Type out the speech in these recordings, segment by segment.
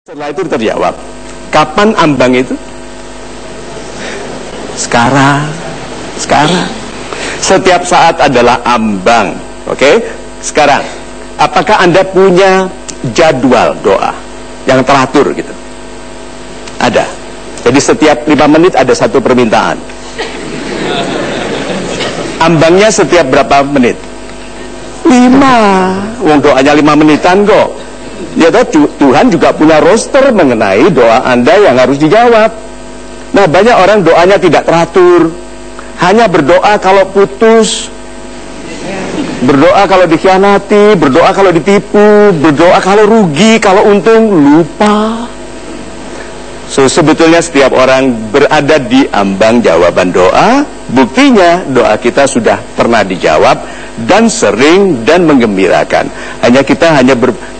Setelah itu terjawab, kapan ambang itu? Sekarang. Setiap saat adalah ambang. Oke? Sekarang, apakah Anda punya jadwal doa yang teratur gitu? Ada. Jadi setiap 5 menit ada satu permintaan. Ambangnya setiap berapa menit? 5. Wong doanya 5 menitan kok. Ya toh, Tuhan juga punya roster mengenai doa Anda yang harus dijawab. Nah, banyak orang doanya tidak teratur, hanya berdoa kalau putus, berdoa kalau dikhianati, berdoa kalau ditipu, berdoa kalau rugi, kalau untung, lupa. Sebetulnya setiap orang berada di ambang jawaban doa. Buktinya doa kita sudah pernah dijawab dan sering dan menggembirakan.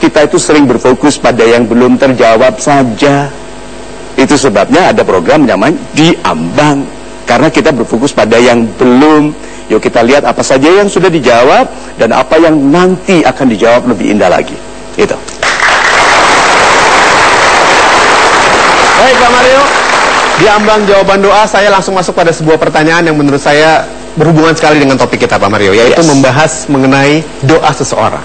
Kita itu sering berfokus pada yang belum terjawab saja. Itu sebabnya ada program namanya Di Ambang, karena kita berfokus pada yang belum. Yuk kita lihat apa saja yang sudah dijawab dan apa yang nanti akan dijawab lebih indah lagi. Itu. Baik Pak Mario, di ambang jawaban doa saya langsung masuk pada sebuah pertanyaan yang menurut saya berhubungan sekali dengan topik kita Pak Mario, yaitu membahas mengenai doa seseorang.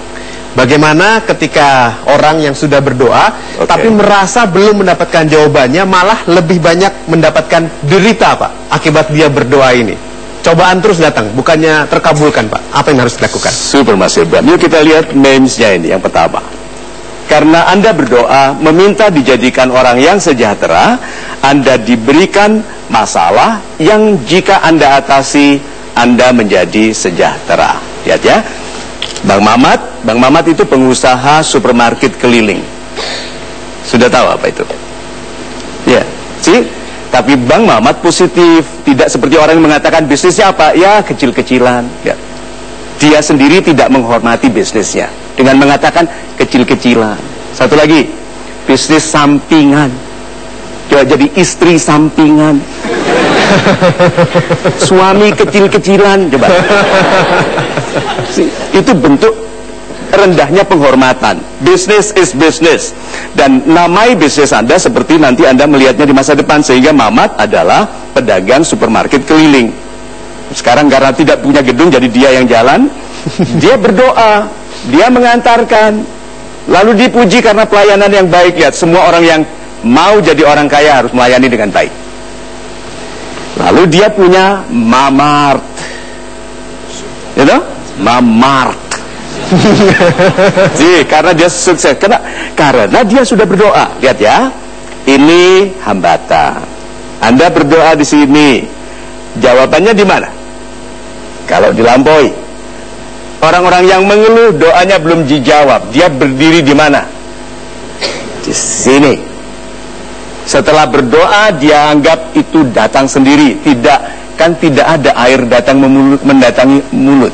Bagaimana ketika orang yang sudah berdoa tapi merasa belum mendapatkan jawabannya, malah lebih banyak mendapatkan derita Pak akibat dia berdoa ini. Cobaan terus datang, bukannya terkabulkan Pak. Apa yang harus dilakukan? Super Mas Ibram. Yuk kita lihat memesnya ini yang pertama. Karena Anda berdoa meminta dijadikan orang yang sejahtera, Anda diberikan masalah yang jika Anda atasi, Anda menjadi sejahtera. Lihat ya, Bang Mamat itu pengusaha supermarket keliling. Sudah tahu apa itu? Ya, sih. Tapi Bang Mamat positif, tidak seperti orang yang mengatakan bisnisnya apa? Ya, kecil-kecilan. Ya. Dia sendiri tidak menghormati bisnisnya dengan mengatakan kecil-kecilan. Satu lagi, bisnis sampingan. Coba jadi istri sampingan. Suami kecil-kecilan, coba. Itu bentuk rendahnya penghormatan. Business is business. Dan namai bisnis Anda seperti nanti Anda melihatnya di masa depan. Sehingga Mamat adalah pedagang supermarket keliling. Sekarang karena tidak punya gedung, jadi dia yang jalan. Dia berdoa, dia mengantarkan, lalu dipuji karena pelayanan yang baik. Lihat, semua orang yang mau jadi orang kaya harus melayani dengan baik. Lalu dia punya Mamart, Mamart. Karena dia sukses, karena dia sudah berdoa. Lihat ya, ini hambatan. Anda berdoa di sini, jawabannya di mana? Kalau dilampaui, orang-orang yang mengeluh doanya belum dijawab, dia berdiri di mana? Di sini. Setelah berdoa, dia anggap itu datang sendiri. Tidak ada air datang mendatangi mulut.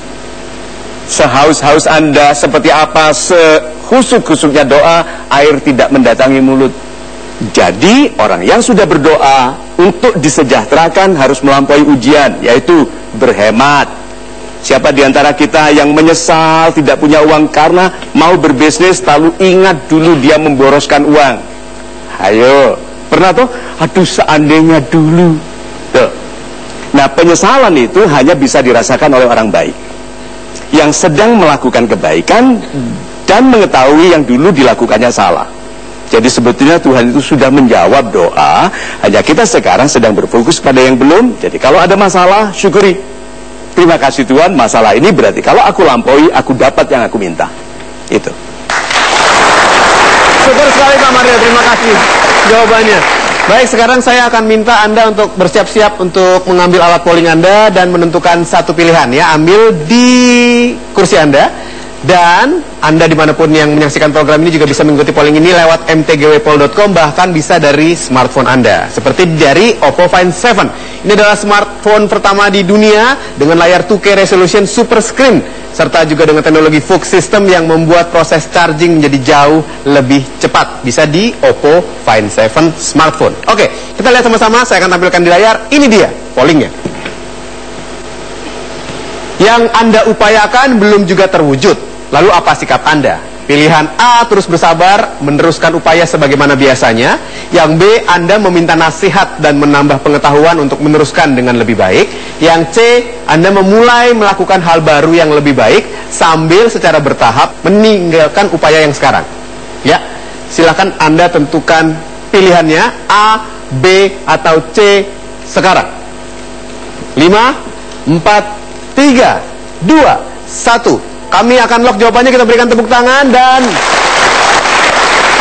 Sehaus-haus Anda seperti apa, sehusuk-husuknya doa, air tidak mendatangi mulut. Jadi orang yang sudah berdoa untuk disejahterakan harus melampaui ujian, yaitu berhemat. Siapa di antara kita yang menyesal tidak punya uang karena mau berbisnis lalu ingat dulu dia memboroskan uang? Ayo, pernah tuh? Aduh, seandainya dulu. Tuh. Nah, penyesalan itu hanya bisa dirasakan oleh orang baik yang sedang melakukan kebaikan dan mengetahui yang dulu dilakukannya salah. Jadi sebetulnya Tuhan itu sudah menjawab doa, hanya kita sekarang sedang berfokus pada yang belum. Jadi kalau ada masalah, syukuri. Terima kasih Tuhan, masalah ini berarti kalau aku lampaui, aku dapat yang aku minta. Itu. Syukur sekali Pak Mario, terima kasih jawabannya. Baik, sekarang saya akan minta Anda untuk bersiap-siap untuk mengambil alat polling Anda dan menentukan satu pilihan ya. Ambil di kursi Anda. Dan Anda dimanapun yang menyaksikan program ini juga bisa mengikuti polling ini lewat mtgwpol.com, bahkan bisa dari smartphone Anda. Seperti dari Oppo Find 7. Ini adalah smartphone pertama di dunia dengan layar 2K resolution super screen, serta juga dengan teknologi Fuchs System yang membuat proses charging menjadi jauh lebih cepat. Bisa di Oppo Find 7 smartphone. Oke, kita lihat sama-sama. Saya akan tampilkan di layar. Ini dia pollingnya. Yang Anda upayakan belum juga terwujud. Lalu apa sikap Anda? Pilihan A, terus bersabar, meneruskan upaya sebagaimana biasanya. Yang B, Anda meminta nasihat dan menambah pengetahuan untuk meneruskan dengan lebih baik. Yang C, Anda memulai melakukan hal baru yang lebih baik sambil secara bertahap meninggalkan upaya yang sekarang. Ya, silakan Anda tentukan pilihannya, A, B, atau C sekarang. 5, 4, 3, 2, 1. Kami akan lock jawabannya, kita berikan tepuk tangan dan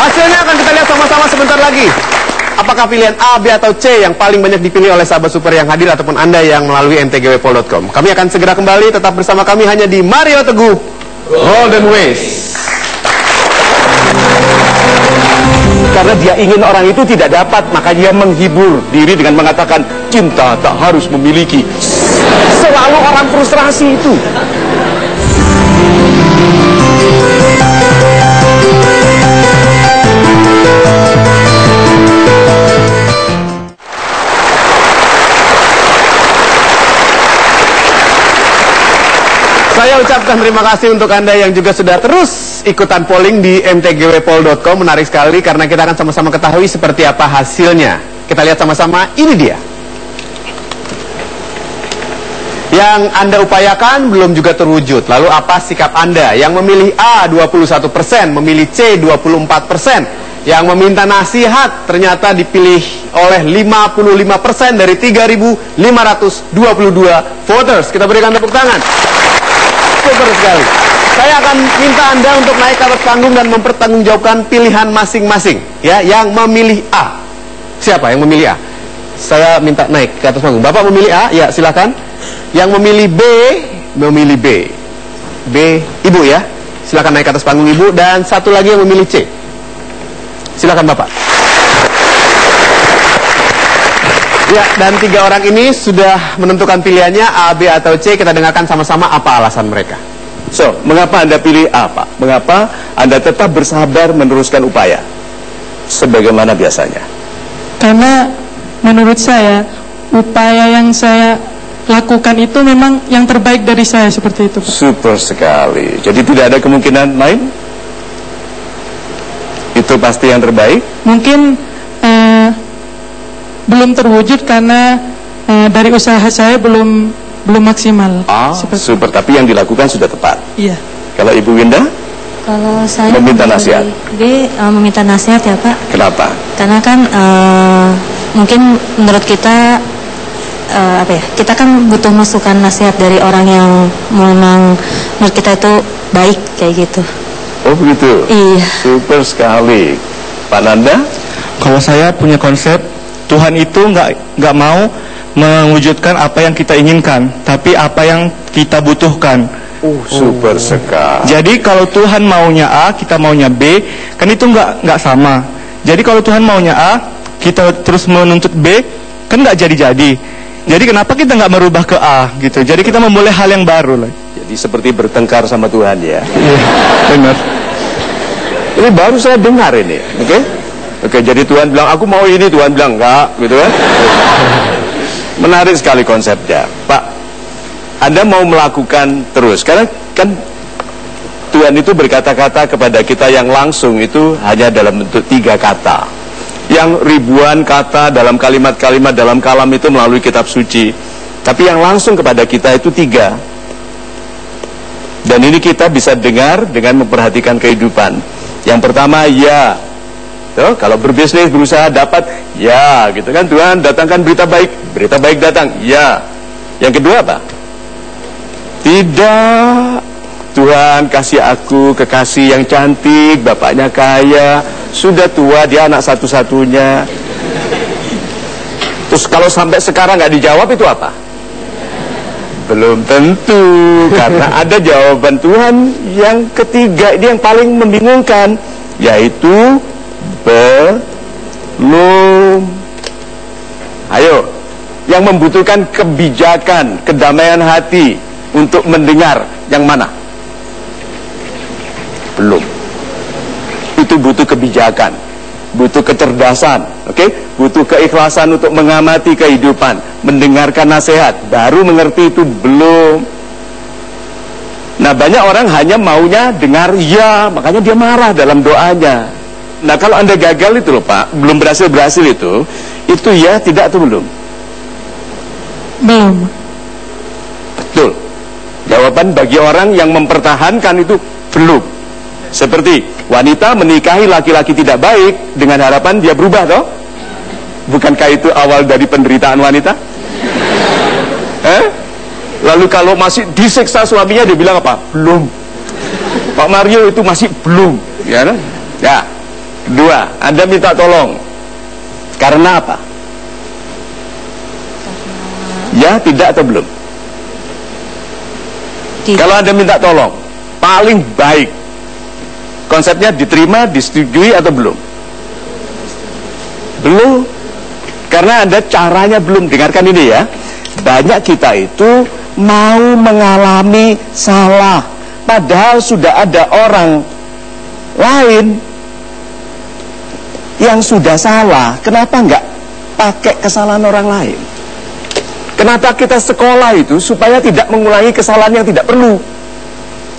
hasilnya akan kita lihat sama-sama sebentar lagi. Apakah pilihan A, B, atau C yang paling banyak dipilih oleh sahabat super yang hadir ataupun Anda yang melalui mtgwpol.com. Kami akan segera kembali, tetap bersama kami hanya di Mario Teguh Golden Ways. Karena dia ingin orang itu tidak dapat, maka dia menghibur diri dengan mengatakan cinta tak harus memiliki. Selalu orang frustrasi itu. Saya ucapkan terima kasih untuk Anda yang juga sudah terus ikutan polling di mtgwpol.com. Menarik sekali karena kita akan sama-sama ketahui seperti apa hasilnya. Kita lihat sama-sama, ini dia. Yang Anda upayakan belum juga terwujud. Lalu apa sikap Anda? Yang memilih A 21%, memilih C 24%. Yang meminta nasihat ternyata dipilih oleh 55% dari 3.522 voters. Kita berikan tepuk tangan. Super sekali. Saya akan minta Anda untuk naik ke atas panggung dan mempertanggungjawabkan pilihan masing-masing. Ya, yang memilih A. Siapa yang memilih A? Saya minta naik ke atas panggung. Bapak memilih A? Ya, silakan. Yang memilih B, memilih B. B, Ibu ya. Silakan naik ke atas panggung Ibu. Dan satu lagi yang memilih C. Silakan Bapak. Ya, dan 3 orang ini sudah menentukan pilihannya A, B, atau C. Kita dengarkan sama-sama apa alasan mereka. So, mengapa Anda pilih A, Pak? Mengapa Anda tetap bersabar meneruskan upaya sebagaimana biasanya? Karena menurut saya upaya yang saya lakukan itu memang yang terbaik dari saya, seperti itu, Pak. Super sekali. Jadi tidak ada kemungkinan lain? Itu pasti yang terbaik? Mungkin belum terwujud karena dari usaha saya belum maksimal. Super. Tapi yang dilakukan sudah tepat. Iya. Kalau Ibu Winda? Kalau saya meminta nasihat. B, meminta nasihat ya Pak. Kenapa? Karena kan mungkin menurut kita kita kan butuh masukan nasihat dari orang yang memang menurut kita itu baik kayak gitu. Oh begitu? Iya. Super sekali. Pak Nanda? Kalau saya punya konsep, Tuhan itu nggak mau mewujudkan apa yang kita inginkan, tapi apa yang kita butuhkan. Super sekali. Jadi kalau Tuhan maunya A, kita maunya B, kan itu nggak sama. Jadi kalau Tuhan maunya A, kita terus menuntut B, kan nggak jadi-jadi. Jadi kenapa kita nggak merubah ke A gitu? Jadi kita memulai hal yang baru lah. Jadi seperti bertengkar sama Tuhan ya. Iya, benar. Ini baru saya dengar ini, Oke, jadi Tuhan bilang aku mau ini, Tuhan bilang enggak, gitu kan? Menarik sekali konsepnya, Pak. Anda mau melakukan terus, karena kan Tuhan itu berkata-kata kepada kita yang langsung itu hanya dalam bentuk 3 kata. Yang ribuan kata dalam kalimat-kalimat dalam kalam itu melalui kitab suci. Tapi yang langsung kepada kita itu 3. Dan ini kita bisa dengar dengan memperhatikan kehidupan. Yang pertama, ya. Tuh, kalau berbisnis berusaha dapat, ya, gitu kan. Tuhan datangkan berita baik datang, ya. Yang kedua apa? Tidak. Tuhan kasih aku kekasih yang cantik, bapaknya kaya, sudah tua, dia anak satu-satunya. Terus kalau sampai sekarang nggak dijawab itu apa? Belum tentu, karena ada jawaban Tuhan yang ketiga, ini yang paling membingungkan, yaitu belum. Ayo, yang membutuhkan kebijakan, kedamaian hati untuk mendengar yang mana? Belum. Itu butuh kebijakan, butuh kecerdasan, butuh keikhlasan untuk mengamati kehidupan, mendengarkan nasihat, baru mengerti itu belum. Nah, banyak orang hanya maunya dengar ya, makanya dia marah dalam doanya. Nah, kalau Anda gagal itu loh Pak, belum berhasil itu ya tidak atau belum? Belum. Betul. Jawaban bagi orang yang mempertahankan itu belum. Seperti wanita menikahi laki-laki tidak baik dengan harapan dia berubah toh? Bukankah itu awal dari penderitaan wanita? Lalu kalau masih disiksa suaminya dia bilang apa? Belum. Pak Mario itu masih belum, ya kan? Ya. Kedua, Anda minta tolong. Karena apa? Ya, tidak atau belum? Tidak. Kalau Anda minta tolong, paling baik. Konsepnya diterima, disetujui atau belum? Belum. Karena Anda caranya belum. Dengarkan ini ya. Banyak kita itu mau mengalami salah, padahal sudah ada orang lain yang sudah salah. Kenapa enggak pakai kesalahan orang lain? Kenapa kita sekolah itu supaya tidak mengulangi kesalahan yang tidak perlu?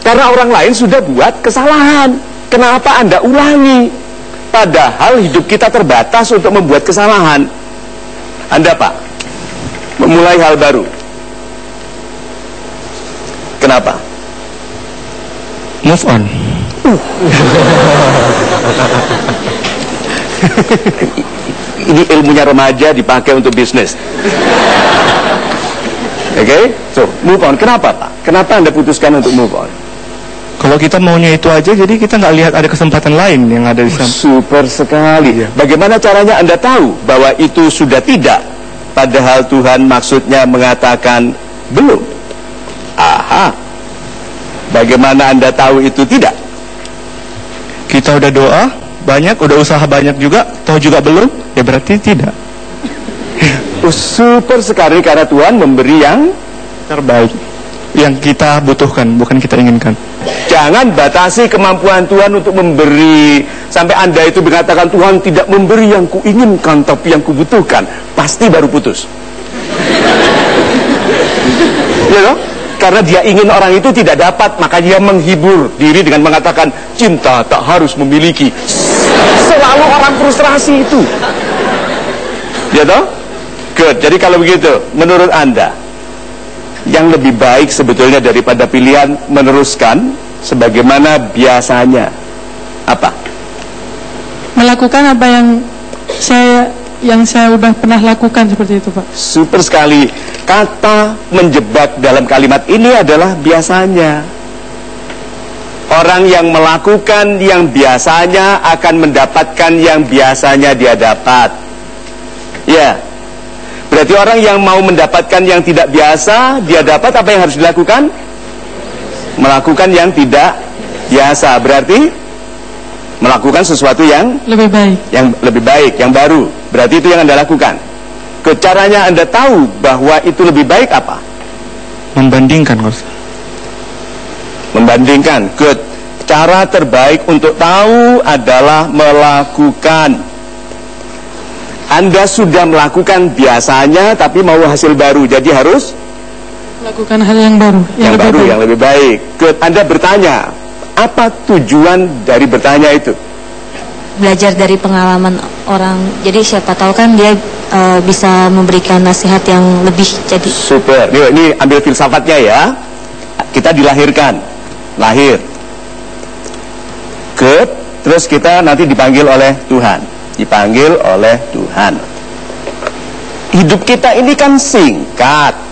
Karena orang lain sudah buat kesalahan. Kenapa Anda ulangi? Padahal hidup kita terbatas untuk membuat kesalahan. Anda Pak, memulai hal baru. Kenapa? Move on. Ini ilmunya remaja dipakai untuk bisnis. Oke? So, move on. Kenapa Pak? Kenapa Anda putuskan untuk move on? Kalau kita maunya itu aja, jadi kita nggak lihat ada kesempatan lain yang ada di sana. Super sekali. Bagaimana caranya Anda tahu bahwa itu sudah tidak? Padahal Tuhan maksudnya mengatakan belum. Aha. Bagaimana Anda tahu itu tidak? Kita udah doa banyak, udah usaha banyak juga, toh juga belum, ya berarti tidak. Super sekali, karena Tuhan memberi yang Terbaik yang kita butuhkan, bukan kita inginkan. Jangan batasi kemampuan Tuhan untuk memberi. Sampai Anda itu mengatakan Tuhan tidak memberi yang kuinginkan, tapi yang kubutuhkan. Pasti baru putus. Ya loh? Karena dia ingin orang itu tidak dapat, maka dia menghibur diri dengan mengatakan cinta tak harus memiliki. Selalu orang frustrasi itu. Ya toh? Good. Jadi kalau begitu, menurut Anda yang lebih baik sebetulnya daripada pilihan meneruskan sebagaimana biasanya apa? Melakukan apa yang saya udah pernah lakukan, seperti itu Pak. Super sekali. Kata menjebak dalam kalimat ini adalah biasanya. Orang yang melakukan yang biasanya akan mendapatkan yang biasanya dia dapat. Ya. Berarti orang yang mau mendapatkan yang tidak biasa, dia dapat apa yang harus dilakukan? Melakukan yang tidak biasa. Berarti melakukan sesuatu yang lebih baik. Yang lebih baik, yang baru. Berarti itu yang Anda lakukan. Caranya Anda tahu bahwa itu lebih baik apa? Membandingkan, Coach. Membandingkan. Good. Cara terbaik untuk tahu adalah melakukan. Anda sudah melakukan biasanya tapi mau hasil baru, jadi harus Lakukan hal yang baru, yang baru, yang lebih baik. Good. Anda bertanya, apa tujuan dari bertanya itu? Belajar dari pengalaman orang. Jadi siapa tahu kan dia bisa memberikan nasihat yang lebih. Jadi super. Ini ambil filsafatnya ya. Kita dilahirkan, lahir. Good. Terus kita nanti dipanggil oleh Tuhan. Dipanggil oleh Tuhan. Hidup kita ini kan singkat.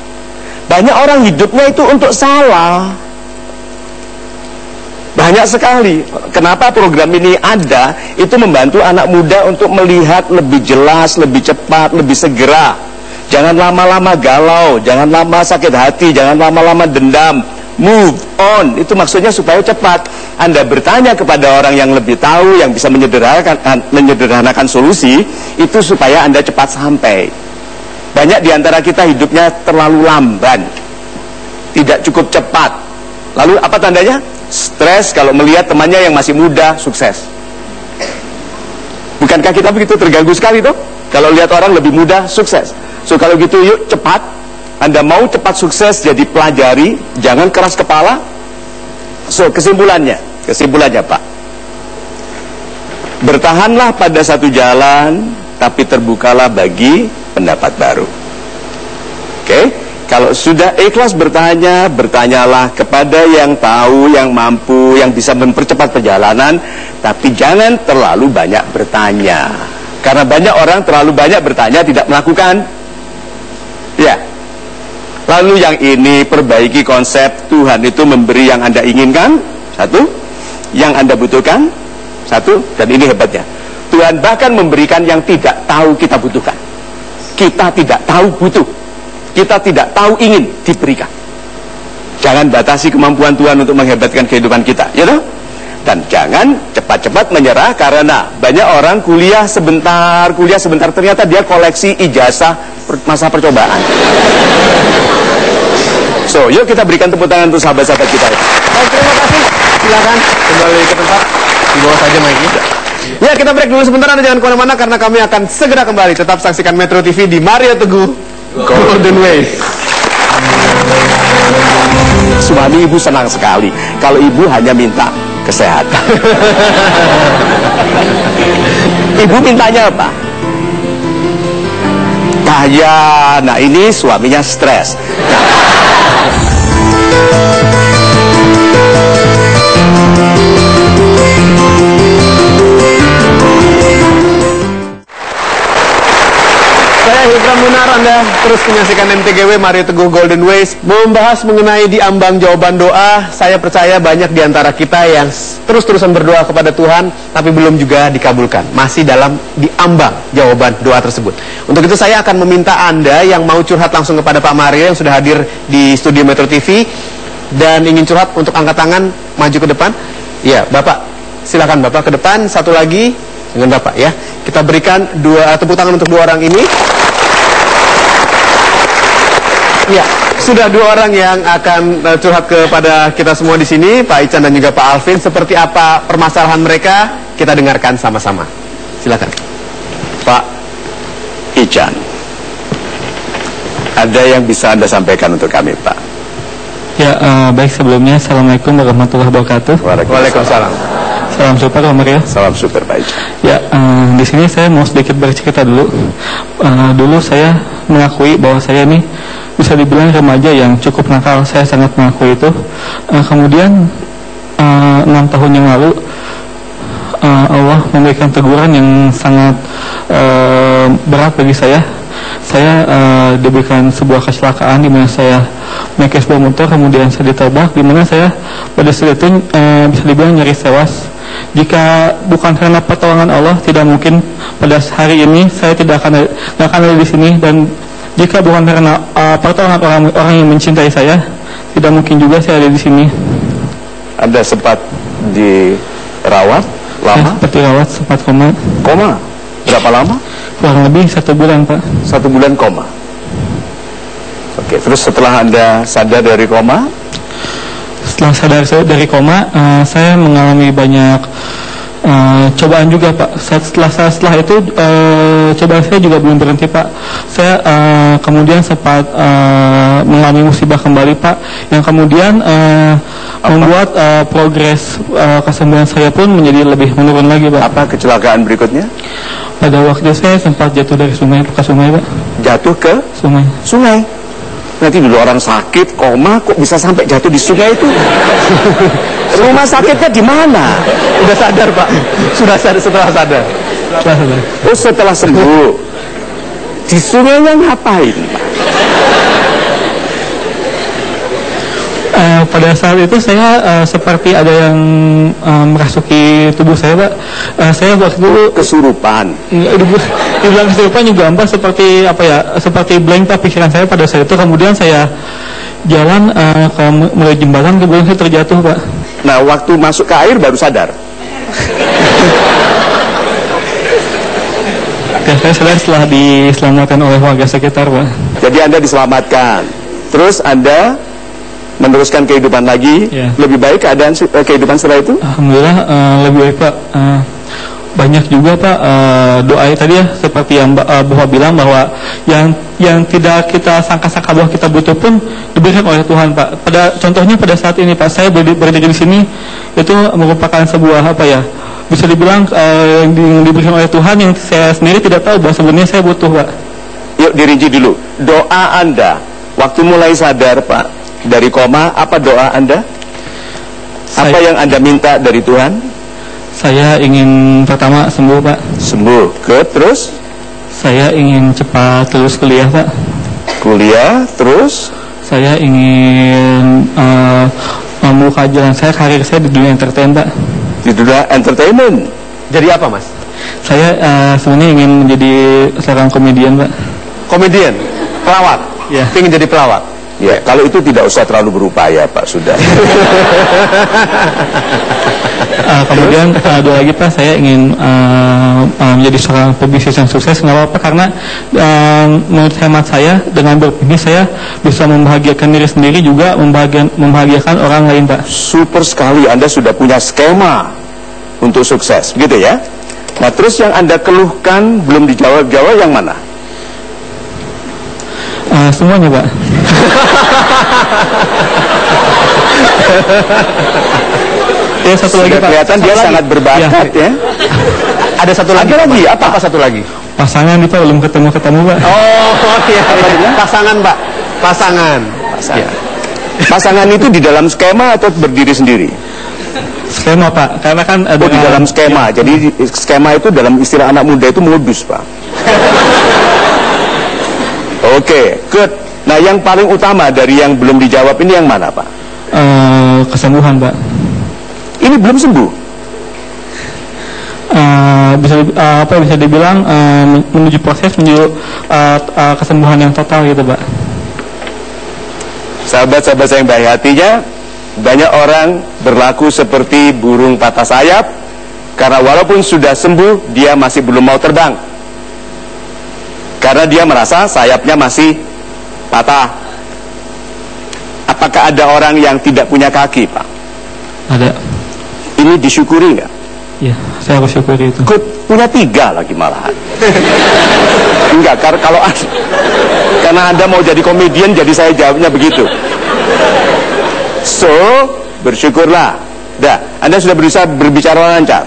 Banyak orang hidupnya itu untuk salah. Banyak sekali. Kenapa program ini ada? Itu membantu anak muda untuk melihat lebih jelas, lebih cepat, lebih segera. Jangan lama-lama galau, jangan lama sakit hati, jangan lama-lama dendam. Move on. Itu maksudnya supaya cepat. Anda bertanya kepada orang yang lebih tahu, yang bisa menyederhanakan solusi, itu supaya Anda cepat sampai. Banyak di antara kita hidupnya terlalu lamban, tidak cukup cepat. Lalu apa tandanya? Stres kalau melihat temannya yang masih muda sukses. Bukankah kita begitu terganggu sekali tuh kalau lihat orang lebih muda sukses? So kalau gitu yuk cepat. Anda mau cepat sukses, jadi pelajari, jangan keras kepala. So, kesimpulannya Pak, bertahanlah pada satu jalan, tapi terbukalah bagi pendapat baru. Oke? Kalau sudah ikhlas bertanya, bertanyalah kepada yang tahu, yang mampu, yang bisa mempercepat perjalanan, tapi jangan terlalu banyak bertanya. Karena banyak orang terlalu banyak bertanya, tidak melakukan. Ya. Lalu yang ini, perbaiki konsep Tuhan itu memberi yang Anda inginkan, satu, yang Anda butuhkan, satu, dan ini hebatnya, Tuhan bahkan memberikan yang tidak tahu kita butuhkan. Kita tidak tahu butuh, kita tidak tahu ingin diberikan. Jangan batasi kemampuan Tuhan untuk menghebatkan kehidupan kita, ya toh? Dan jangan cepat-cepat menyerah, karena banyak orang kuliah sebentar, ternyata dia koleksi ijazah masa percobaan. So, yuk kita berikan tepuk tangan untuk sahabat-sahabat kita. Baik, terima kasih. Silakan kembali ke tempat. Di bawah saja mic-nya. Ya, kita break dulu sebentar, Anda jangan kemana-mana, karena kami akan segera kembali. Tetap saksikan Metro TV di Mario Teguh Golden Ways. Suami ibu senang sekali kalau ibu hanya minta kesehatan. Ibu mintanya apa? Kaya. Nah, ini suaminya stres. Saya Hikram Munar, Anda terus menyaksikan MTGW Mario Teguh Golden Ways, membahas mengenai diambang jawaban doa. Saya percaya banyak di antara kita yang terus-terusan berdoa kepada Tuhan, tapi belum juga dikabulkan, masih dalam diambang jawaban doa tersebut. Untuk itu saya akan meminta Anda yang mau curhat langsung kepada Pak Mario yang sudah hadir di studio Metro TV dan ingin curhat, untuk angkat tangan, maju ke depan. Ya, Bapak, silakan Bapak ke depan. Satu lagi dengan Bapak, ya. Kita berikan tepuk tangan untuk dua orang ini. Ya, sudah dua orang yang akan curhat kepada kita semua di sini, Pak Ican dan juga Pak Alvin. Seperti apa permasalahan mereka, kita dengarkan sama-sama. Silakan. Pak Ican, ada yang bisa Anda sampaikan untuk kami, Pak? Ya, baik, sebelumnya Assalamualaikum warahmatullahi wabarakatuh. Waalaikumsalam. Salam super Pak Mario. Salam super Pak Ican. Ya, di sini saya mau sedikit bercerita dulu. Dulu saya mengakui bahwa saya ini bisa dibilang remaja yang cukup nakal. Saya sangat mengakui itu. Kemudian 6 tahun yang lalu Allah memberikan teguran yang sangat berat bagi saya. Saya diberikan sebuah kecelakaan di mana saya naik sebuah motor, kemudian saya ditabrak, di mana saya pada saat itu bisa dibilang nyaris tewas. Jika bukan karena pertolongan Allah, tidak mungkin pada hari ini saya tidak akan ada di sini. Dan jika bukan karena pertolongan orang yang mencintai saya, tidak mungkin juga saya ada di sini. Anda sempat dirawat lama? Ya, sempat dirawat, sempat koma. Koma? Berapa lama? Kurang lebih 1 bulan, Pak. 1 bulan koma. Oke, terus setelah Anda sadar dari koma? Setelah sadar dari koma, saya mengalami banyak cobaan juga, Pak. Setelah itu cobaan saya juga belum berhenti, Pak. Saya kemudian sempat mengalami musibah kembali, Pak, yang kemudian membuat progres kesembuhan saya pun menjadi lebih menurun lagi, Pak. Apa kecelakaan berikutnya? Pada waktu saya sempat jatuh dari sungai ke sungai, Pak. Jatuh ke sungai. Sungai. Nanti dulu orang sakit koma kok bisa sampai jatuh di sungai itu? Rumah sakitnya di mana? Sudah sadar, Pak. Sudah sadar, setelah sadar. Oh, setelah sembuh. Di sungainya ngapain, Pak? Pada saat itu saya seperti ada yang merasuki tubuh saya, Pak. Saya waktu itu kesurupan. Dibilang kesurupan juga Mbak, seperti apa ya? Seperti blank, Pak, pikiran saya pada saat itu. Kemudian saya jalan ke melalui jembatan, kemudian saya terjatuh, Pak. Nah, waktu masuk ke air baru sadar. Saya sadar setelah diselamatkan oleh warga sekitar, Pak. Jadi Anda diselamatkan. Terus Anda meneruskan kehidupan lagi, ya. Lebih baik keadaan kehidupan setelah itu? Alhamdulillah lebih baik, Pak. banyak juga Pak doa tadi ya, seperti yang Bapak bilang bahwa yang tidak kita sangka-sangka bahwa kita butuh pun diberikan oleh Tuhan Pak. Contohnya pada saat ini Pak, saya berdiri di sini itu merupakan sebuah bisa dibilang yang diberikan oleh Tuhan yang saya sendiri tidak tahu bahwa sebenarnya saya butuh Pak. Yuk dirinci dulu. Doa Anda waktu mulai sadar Pak, dari koma, apa doa Anda? Apa yang Anda minta dari Tuhan? Saya ingin pertama sembuh Pak. Sembuh. Terus? Saya ingin cepat lulus kuliah Pak. Kuliah, terus? Saya ingin membuka jalan saya, karir saya di dunia entertain Pak. Di dunia entertainment. Jadi apa Mas? Saya sebenarnya ingin menjadi seorang komedian Pak. Komedian? Pelawak? Ya. Ingin jadi pelawak? Ya, kalau itu tidak usah terlalu berupaya Pak, sudah. Kemudian dua lagi Pak, saya ingin menjadi seorang pebisnis yang sukses. Nggak apa-apa, karena menurut hemat saya dengan berbisnis saya bisa membahagiakan diri sendiri, juga membahagiakan orang lain Pak. Super sekali, Anda sudah punya skema untuk sukses, begitu ya. Nah terus yang Anda keluhkan belum dijawab-jawab yang mana? Semuanya Pak. Ya, satu lagi Pak. Kelihatan dia sangat berbakat ya. Ada satu lagi. Ada lagi, apa satu lagi? Pasangan Pak, belum ketemu Pak. Oh iya. Pasangan Pak. Pasangan. Ya. Pasangan itu di dalam skema atau berdiri sendiri? Skema Pak, karena kan ada di dalam skema. Jadi skema itu dalam istilah anak muda itu modus Pak. Oke, good. Nah yang paling utama dari yang belum dijawab ini yang mana Pak? Kesembuhan Pak. Ini belum sembuh. Bisa dibilang menuju proses menuju kesembuhan yang total gitu Pak. Sahabat-sahabat saya yang baik hatinya, banyak orang berlaku seperti burung patah sayap, karena walaupun sudah sembuh dia masih belum mau terbang, karena dia merasa sayapnya masih patah. Apakah ada orang yang tidak punya kaki Pak? Ada. Ini disyukuri nggak? Ya, saya harus syukuri itu. Punya 3 lagi malahan. Enggak, karena Anda mau jadi komedian, jadi saya jawabnya begitu. So, bersyukurlah. Dah, Anda sudah berusaha berbicara lancar.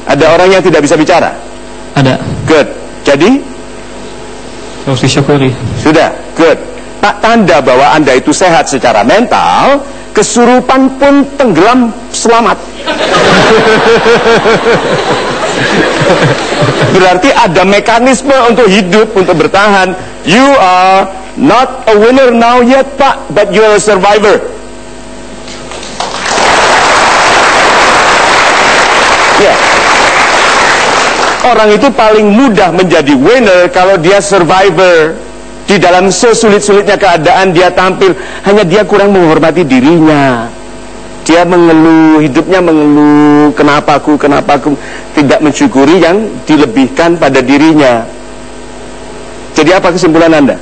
Ada orang yang tidak bisa bicara? Ada. Good. Jadi? Harus disyukuri. Sudah, good. Pak, tanda bahwa Anda itu sehat secara mental, kesurupan pun tenggelam selamat. Berarti ada mekanisme untuk hidup, untuk bertahan. You are not a winner now yet Pak, but you are a survivor. Ya. Orang itu paling mudah menjadi winner kalau dia survivor. Di dalam sesulit-sulitnya keadaan dia tampil, hanya dia kurang menghormati dirinya. Dia mengeluh, hidupnya mengeluh, kenapa aku, tidak mensyukuri yang dilebihkan pada dirinya. Jadi apa kesimpulan Anda?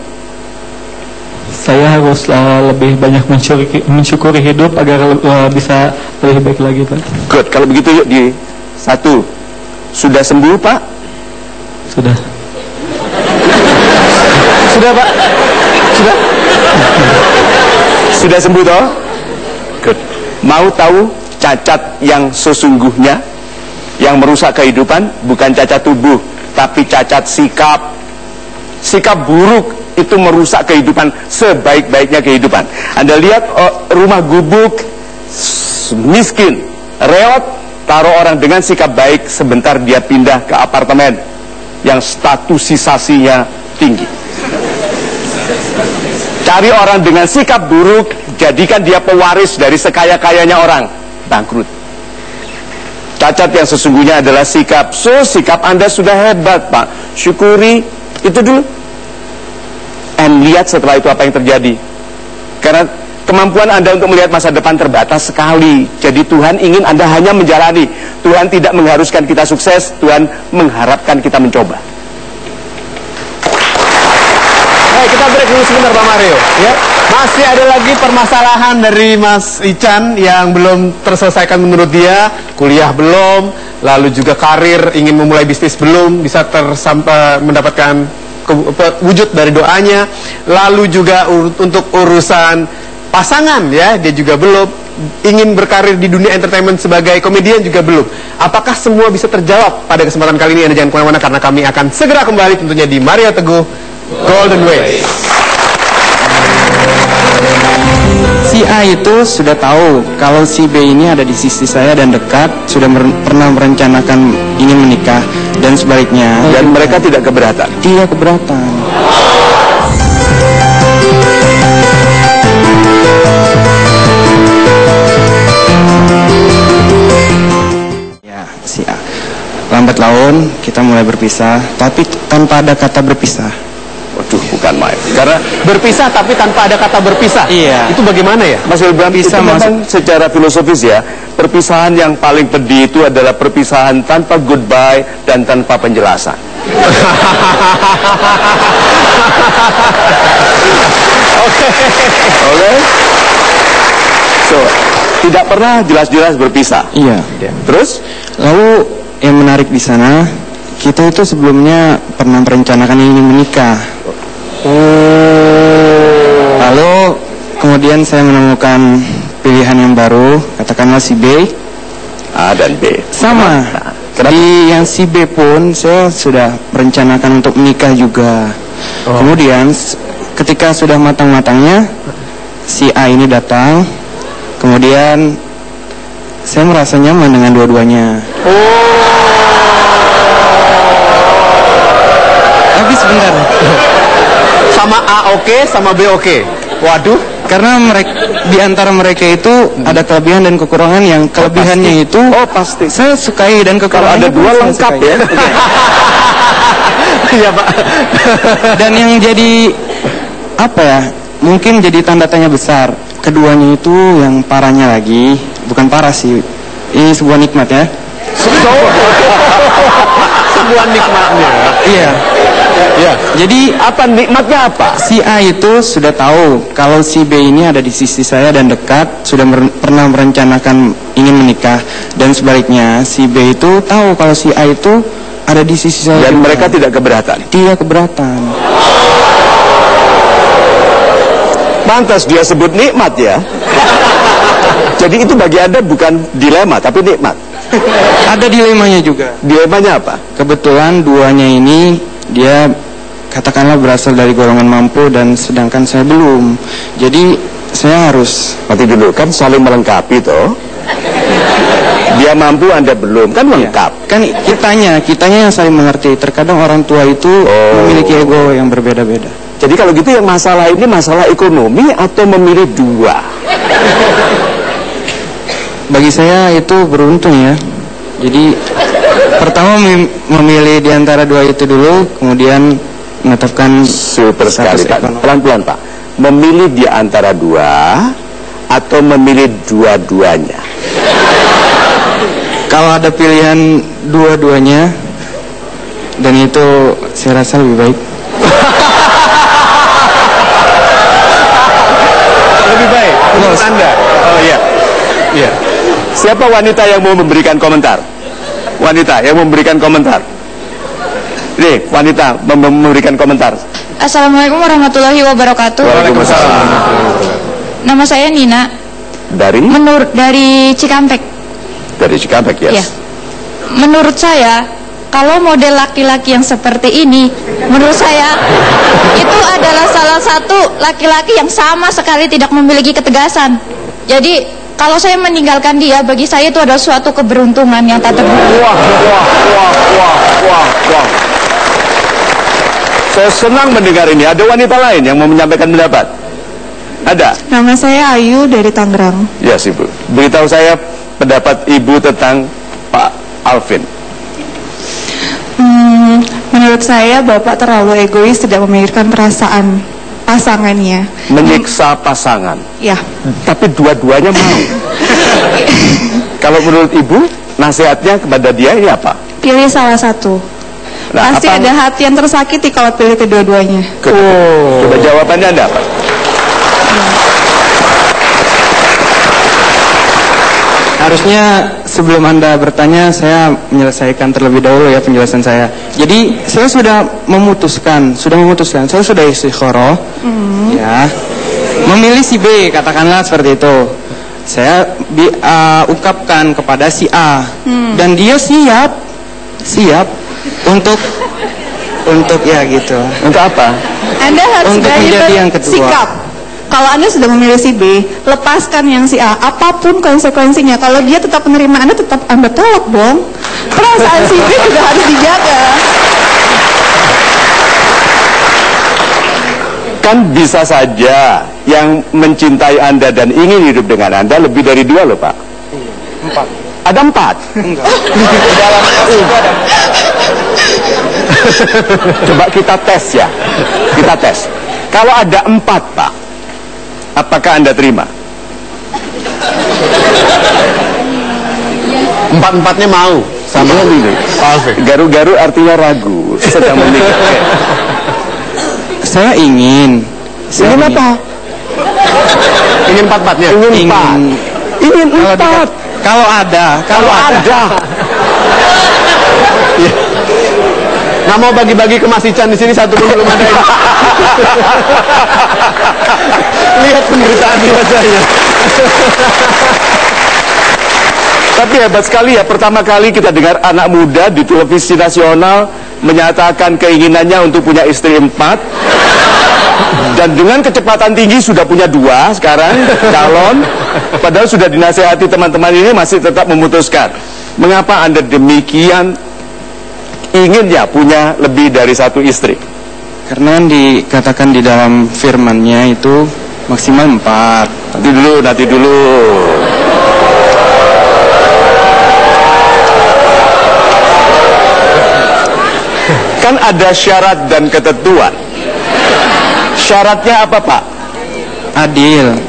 Saya harus lebih banyak mensyukuri hidup agar bisa lebih baik lagi Pak. Good, kalau begitu yuk di 1. Sudah sembuh Pak? Sudah. Sudah Pak? Sudah? Sudah sembuh toh? Good. Mau tahu cacat yang sesungguhnya, yang merusak kehidupan? Bukan cacat tubuh, tapi cacat sikap. Sikap buruk itu merusak kehidupan, sebaik-baiknya kehidupan. Anda lihat rumah gubuk, miskin, reot, taruh orang dengan sikap baik, sebentar dia pindah ke apartemen yang statusisasinya tinggi. Cari orang dengan sikap buruk, jadikan dia pewaris dari sekaya-kayanya orang, bangkrut. Cacat yang sesungguhnya adalah sikap. So, sikap Anda sudah hebat Pak, syukuri itu dulu, and lihat setelah itu apa yang terjadi. Karena kemampuan Anda untuk melihat masa depan terbatas sekali. Jadi Tuhan ingin Anda hanya menjalani. Tuhan tidak mengharuskan kita sukses, Tuhan mengharapkan kita mencoba. Baik, kita break dulu sebentar Pak Mario ya. Masih ada lagi permasalahan dari Mas Ican yang belum terselesaikan menurut dia. Kuliah belum, lalu juga karir, ingin memulai bisnis belum bisa mendapatkan wujud dari doanya. Lalu juga untuk urusan pasangan ya, dia juga belum. Ingin berkarir di dunia entertainment sebagai komedian juga belum. Apakah semua bisa terjawab pada kesempatan kali ini? Anda jangan kemana-mana karena kami akan segera kembali tentunya di Mario Teguh Golden Way. Si A itu sudah tahu kalau si B ini ada di sisi saya dan dekat, sudah pernah merencanakan ingin menikah dan sebaliknya. Dan mereka tidak keberatan. Tidak keberatan. Ya, si A. Lambat laun kita mulai berpisah, tapi tanpa ada kata berpisah. Waduh, bukan main. Karena Berpisah tapi tanpa ada kata berpisah. Iya. Itu bagaimana ya? Mas Wilbram, itu memang secara filosofis ya, perpisahan yang paling pedih itu adalah perpisahan tanpa goodbye dan tanpa penjelasan. Oke. So, tidak pernah jelas-jelas berpisah. Iya. Terus? Lalu yang menarik di sana, kita itu sebelumnya pernah merencanakan ingin menikah. Lalu kemudian saya menemukan pilihan yang baru, katakanlah si B. A dan B. Sama. Di yang si B pun saya sudah merencanakan untuk menikah juga. Kemudian ketika sudah matang-matangnya, si A ini datang. Kemudian saya merasa nyaman dengan dua-duanya. Tapi sebentar. Sama A oke, sama B oke. Waduh. Karena di antara mereka itu ada kelebihan dan kekurangan. Yang kelebihannya itu pasti saya sukai dan kalau kekurangannya ada dua saya lengkap sukai. ya. Iya Pak. Dan yang jadi apa ya? Mungkin jadi tanda tanya besar. Keduanya itu yang parahnya lagi, bukan parah sih. Ini sebuah nikmat ya. Sebuah nikmatnya. Iya. Ya. Jadi Apa nikmatnya apa? si A itu sudah tahu kalau si B ini ada di sisi saya dan dekat, sudah pernah merencanakan ingin menikah dan sebaliknya si B itu tahu kalau si A itu ada di sisi saya Dan juga. mereka tidak keberatan. Tidak keberatan. Pantas dia sebut nikmat ya. Jadi itu bagi Anda bukan dilema tapi nikmat. Ada dilemanya juga. Dilemanya apa? Kebetulan duanya ini dia katakanlah berasal dari golongan mampu dan sedangkan saya belum. Jadi saya harus Mati dulu, kan saling melengkapi toh. Dia mampu, Anda belum, kan lengkap. kan kitanya yang saling mengerti. Terkadang orang tua itu memiliki ego yang berbeda-beda. Jadi kalau gitu yang masalah ini masalah ekonomi atau memilih dua? Bagi saya itu beruntung ya. Jadi pertama memilih di antara dua itu dulu, kemudian menetapkan Super sekali status Pak. ekonomi. Pelan-pelan Pak. Memilih di antara dua atau memilih dua-duanya? Kalau ada pilihan dua-duanya, dan itu saya rasa lebih baik. Lebih baik menurut Anda. Oh iya. Iya. Siapa wanita yang mau memberikan komentar? Wanita yang memberikan komentar. Nih, wanita memberikan komentar. Assalamualaikum warahmatullahi wabarakatuh. Waalaikumsalam. Nama saya Nina. Dari Dari Cikampek. dari Cikampek, yes. Ya. Menurut saya, kalau model laki-laki yang seperti ini, menurut saya itu adalah salah satu laki-laki yang sama sekali tidak memiliki ketegasan. Jadi kalau saya meninggalkan dia, bagi saya itu adalah suatu keberuntungan yang tak terduga. Wah. Saya senang mendengar ini. Ada wanita lain yang mau menyampaikan pendapat? Ada? Nama saya Ayu dari Tangerang. Yes, Ibu. Beritahu saya pendapat Ibu tentang Pak Alvin. Menurut saya Bapak terlalu egois, tidak memikirkan perasaan pasangannya. Menyiksa pasangan. Ya. Tapi dua-duanya mau. Kalau menurut Ibu, nasihatnya kepada dia ini apa? Pilih salah satu. Nah, Pasti apa- ada hati yang tersakiti kalau pilih kedua-duanya. Coba jawabannya Anda apa? Harusnya sebelum Anda bertanya, saya menyelesaikan terlebih dahulu ya penjelasan saya. Jadi saya sudah memutuskan, saya sudah istikharah, ya, memilih si B, katakanlah seperti itu. Saya ungkapkan kepada si A, dan dia siap untuk ya gitu. Untuk apa? Anda harus Untuk menjadi yang kedua. sikap. Kalau Anda sudah memilih si B, lepaskan yang si A, apapun konsekuensinya. Kalau dia tetap menerima Anda, tetap Anda tolak dong. Perasaan si B juga harus dijaga. Kan bisa saja yang mencintai Anda dan ingin hidup dengan Anda lebih dari 2 loh, Pak. 4. Ada 4? Enggak. Di dalam itu ada 4. Coba kita tes ya. Kita tes. Kalau ada 4, Pak, apakah Anda terima? 4-4-nya mau. Sama ini. Garu-garu artinya ragu, sedang memikir. Saya ingin. Ingin apa? Ingin 4-4-nya? Ingin 4. Ingin 4. Kalau ada. Ya. Nggak mau bagi-bagi ke Mas Ican di sini, satu pun belum ada ini. Lihat penderitaan di wajahnya. Tapi hebat sekali ya, pertama kali kita dengar anak muda di televisi nasional menyatakan keinginannya untuk punya istri 4, dan dengan kecepatan tinggi sudah punya 2 sekarang calon, padahal sudah dinasehati teman-teman ini masih tetap memutuskan. Mengapa Anda demikian inginnya punya lebih dari 1 istri? Karena dikatakan di dalam firman-Nya itu maksimal 4. Nanti dulu. Kan ada syarat dan ketentuan. Syaratnya apa, Pak? Adil.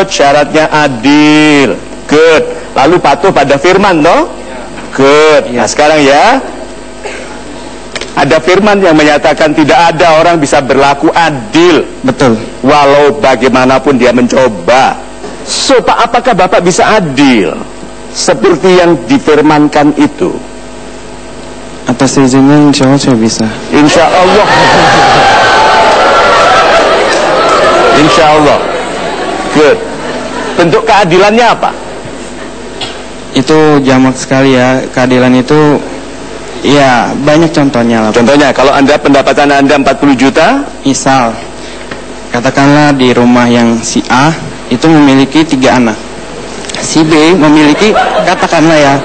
Syaratnya adil. Lalu patuh pada firman, toh? Nah sekarang ya, ada firman yang menyatakan tidak ada orang bisa berlaku adil. Betul. Walau bagaimanapun dia mencoba. So, Pak, apakah Bapak bisa adil seperti yang difirmankan itu? Atas izinnya insya Allah saya bisa. Insya Allah. Insya Allah. Bentuk keadilannya apa? Itu jamak sekali ya. Keadilan itu ya banyak contohnya lah. Contohnya kalau pendapatan Anda 40 juta, misal katakanlah di rumah yang si A itu memiliki 3 anak, si B memiliki, katakanlah ya,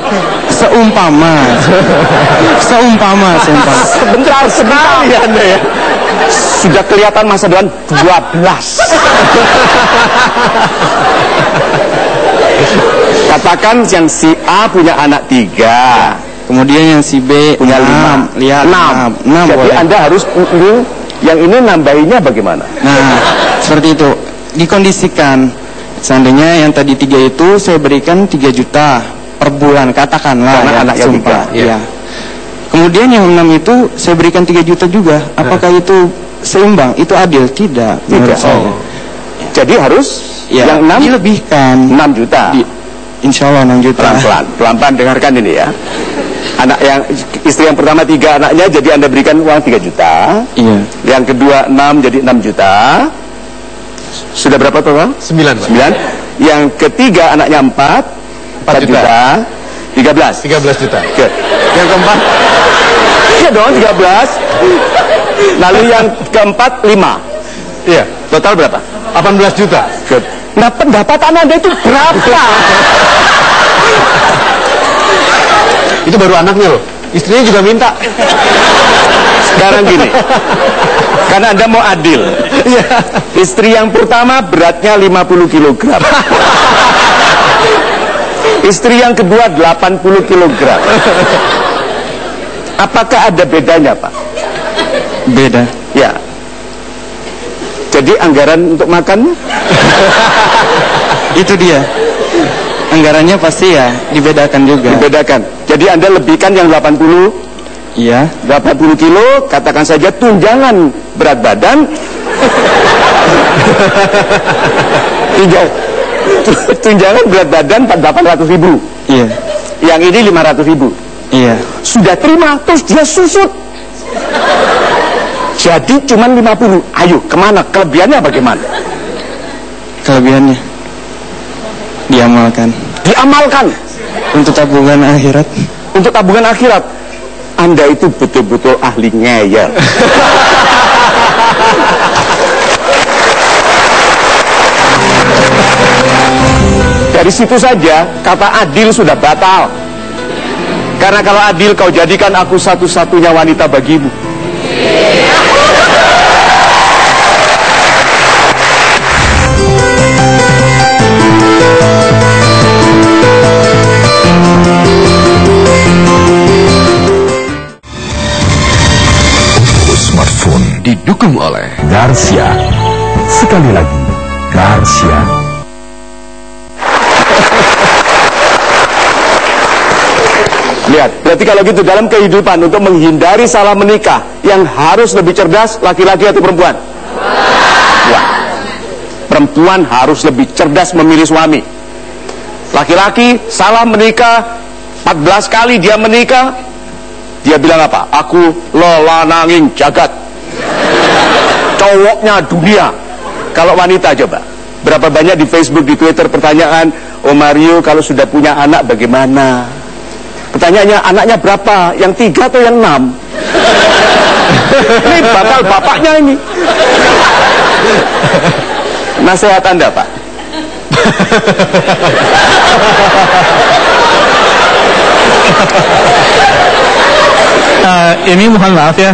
seumpama sebentar sekali Anda ya, sudah kelihatan masa depan 12. Katakan yang si A punya anak 3, kemudian yang si B punya 5. Lihat 6. Jadi boleh. Anda harus yang ini nambahinnya bagaimana? Nah, seperti itu. Dikondisikan. Seandainya yang tadi 3 itu saya berikan 3 juta per bulan, katakanlah karena ya, anak yang sumpah. 3, ya. Kemudian yang 6 itu saya berikan 3 juta juga. Apakah itu seimbang? Itu adil? Tidak. Menurut saya. Jadi harus yang 6 dilebihkan 6 juta. Insya Allah 6 juta. Pelan-pelan dengarkan ini ya. Istri yang pertama 3 anaknya, jadi Anda berikan uang 3 juta. Iya. Yang kedua 6, jadi 6 juta. Sudah berapa total? 9. Yang ketiga anaknya 4 juta. 13 juta. Yang keempat, iya dong 13. Lalu yang keempat 5. Iya. Total berapa? 18 juta. Nah, pendapatan Anda itu berapa? Itu baru anaknya loh. Istrinya juga minta. Sekarang gini, karena Anda mau adil. Istri yang pertama beratnya 50 kg. Istri yang kedua 80 kg. Apakah ada bedanya, Pak? Beda. Ya. Jadi anggaran untuk makannya? Itu dia. Anggarannya pasti ya dibedakan juga. Dibedakan. Jadi Anda lebihkan yang 80. Iya. 80 kilo, katakan saja tunjangan berat badan Tunjangan berat badan 800.000. Iya. Yang ini 500.000. Iya. Sudah terima, terus dia susut. Jadi cuma 50. Ayo, kemana? Kelebihannya bagaimana? Kelebihannya diamalkan. Diamalkan. Untuk tabungan akhirat. Untuk tabungan akhirat. Anda itu betul-betul ahli ngeyel. Dari situ saja kata adil sudah batal. Karena kalau adil kau jadikan aku satu-satunya wanita bagimu. Smartphone didukung oleh Garcia. Sekali lagi, Garcia. Lihat, berarti kalau gitu dalam kehidupan untuk menghindari salah menikah, yang harus lebih cerdas laki-laki atau perempuan? Wah, perempuan harus lebih cerdas memilih suami. Laki-laki salah menikah, 14 kali dia menikah, dia bilang apa? Aku lelananging jagat, cowoknya dunia. Kalau wanita coba, berapa banyak di Facebook, di Twitter pertanyaan, "Oh Mario, kalau sudah punya anak bagaimana?" Pertanyaannya, anaknya berapa? Yang 3 atau yang 6? Ini bakal bapaknya ini. Nasihat Anda, Pak. Ini mohon maaf ya,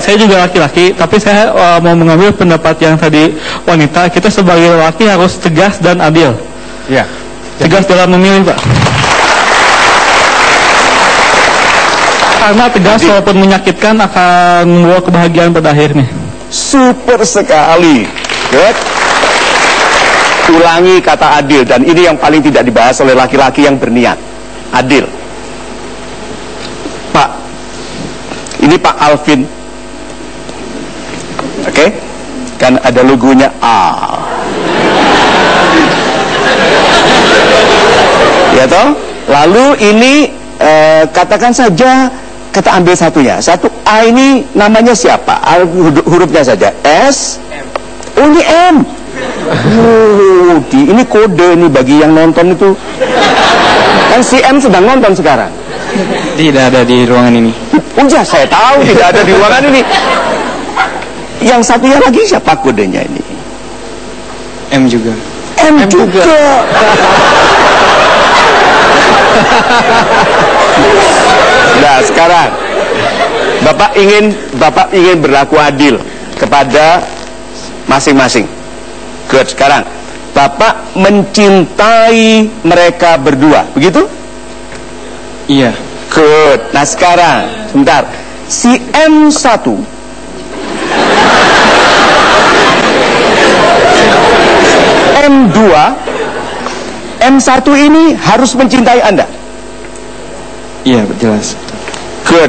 saya juga laki-laki, tapi saya mau mengambil pendapat yang tadi wanita. Kita sebagai laki harus tegas dan adil. Ya. Tegas dalam memilih, Pak. Karena tegas walaupun menyakitkan akan membawa kebahagiaan pada akhirnya. Super sekali. Good. Ulangi kata adil, dan ini yang paling tidak dibahas oleh laki-laki yang berniat. Adil. Pak, ini Pak Alvin. Oke? Kan ada logonya A. Ya toh? Lalu ini katakan saja, kita ambil satunya. Satu A ini namanya siapa? Hurufnya saja S. Oh, ini M. Oh, ini kode nih bagi yang nonton itu. Kan si M sedang nonton sekarang. Tidak ada di ruangan ini. Oh ya, saya tahu tidak ada di ruangan ini. Yang satunya lagi siapa kodenya ini? M juga. M juga. Nah, sekarang Bapak ingin berlaku adil kepada masing-masing. Good. Sekarang Bapak mencintai mereka berdua, begitu? Iya. Good. Nah sekarang, sebentar, si M1 M2 M1 ini harus mencintai Anda. Iya, jelas. Good.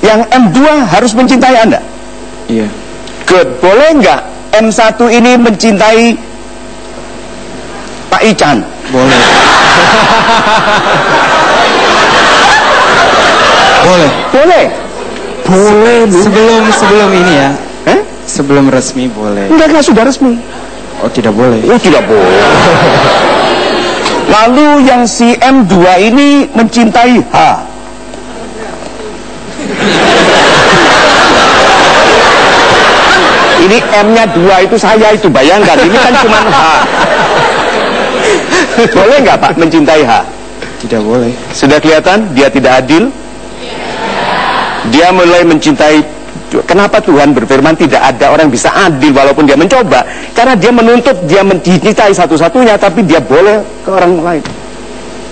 Yang M2 harus mencintai Anda. Iya. Good. Boleh nggak M1 ini mencintai Pak Ican? Boleh. Boleh. Boleh. Boleh, Bu. Sebelum ini ya. Sebelum resmi boleh. Enggak, sudah resmi. Oh, tidak boleh. Oh, tidak boleh. Lalu yang si M2 ini mencintai H. Ini M-nya 2 itu saya itu, bayangkan. Ini kan cuma H. Boleh nggak Pak mencintai H? Tidak boleh. Sudah kelihatan dia tidak adil. Dia mulai mencintai. Kenapa Tuhan berfirman tidak ada orang bisa adil walaupun dia mencoba? Karena dia menuntut dia mencintai satu-satunya, tapi dia boleh ke orang lain.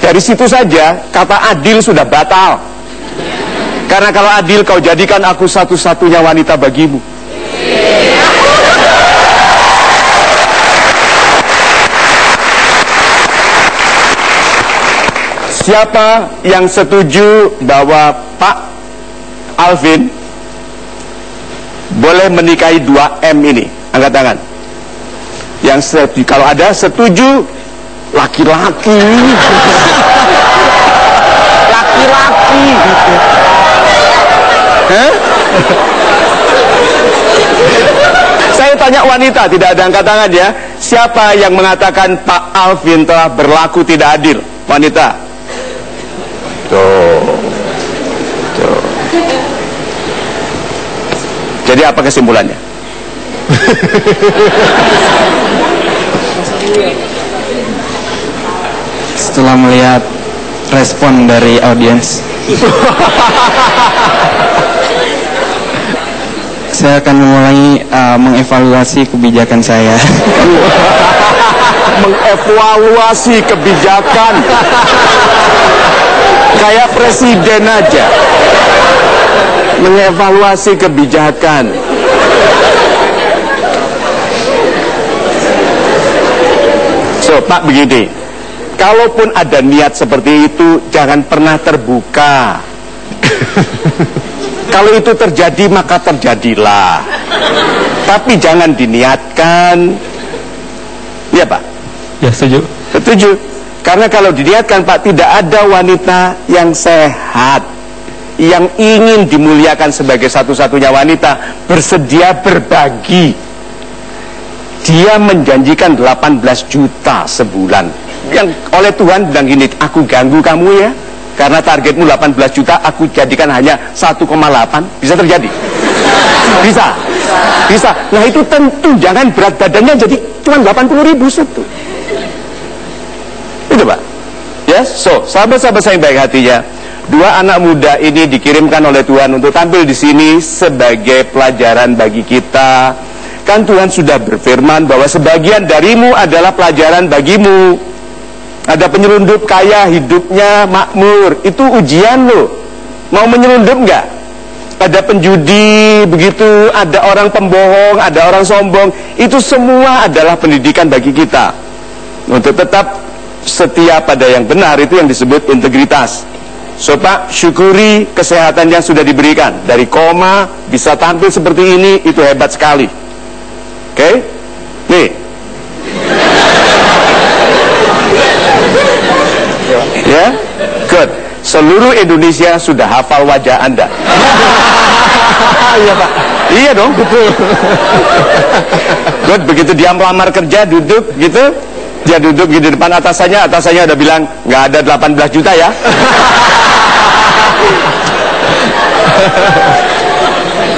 Dari situ saja kata adil sudah batal. Karena kalau adil kau jadikan aku satu-satunya wanita bagimu. Siapa yang setuju bahwa Pak Alvin boleh menikahi 2M ini? Angkat tangan. Yang kalau ada setuju, laki-laki. Laki-laki gitu. Saya tanya wanita, tidak ada angkat tangan ya. Siapa yang mengatakan Pak Alvin telah berlaku tidak adil? Wanita. Tuh. Jadi apa kesimpulannya? Setelah melihat respon dari audiens, saya akan mulai mengevaluasi kebijakan saya. Mengevaluasi kebijakan. Kayak presiden aja. Mengevaluasi kebijakan. So, Pak, begini. Kalaupun ada niat seperti itu, jangan pernah terbuka. Kalau itu terjadi, maka terjadilah. Tapi jangan diniatkan. Iya, Pak? Ya, setuju. Setuju. Karena kalau diniatkan, Pak, tidak ada wanita yang sehat, yang ingin dimuliakan sebagai satu-satunya wanita, bersedia berbagi. Dia menjanjikan 18 juta sebulan. Yang oleh Tuhan bilang gini, aku ganggu kamu ya, karena targetmu 18 juta, aku jadikan hanya 1,8. Bisa terjadi? Bisa. Bisa. Nah itu tentu jangan berat badannya jadi cuma 80.000 satu. Itu Pak. Yes, so sahabat-sahabat saya yang baik hatinya, dua anak muda ini dikirimkan oleh Tuhan untuk tampil di sini sebagai pelajaran bagi kita. Kan Tuhan sudah berfirman bahwa sebagian darimu adalah pelajaran bagimu. Ada penyelundup kaya, hidupnya makmur, itu ujian loh. Mau menyelundup nggak? Ada penjudi, begitu, ada orang pembohong, ada orang sombong. Itu semua adalah pendidikan bagi kita. Untuk tetap setia pada yang benar, itu yang disebut integritas. So Pak, syukuri kesehatan yang sudah diberikan. Dari koma, bisa tampil seperti ini, itu hebat sekali. Oke? Nih. Ya, good. Seluruh Indonesia sudah hafal wajah Anda. Iya Pak. Iya dong, betul. Good, begitu dia melamar kerja, duduk gitu. Dia duduk di depan atasannya udah bilang, nggak ada 18 juta ya.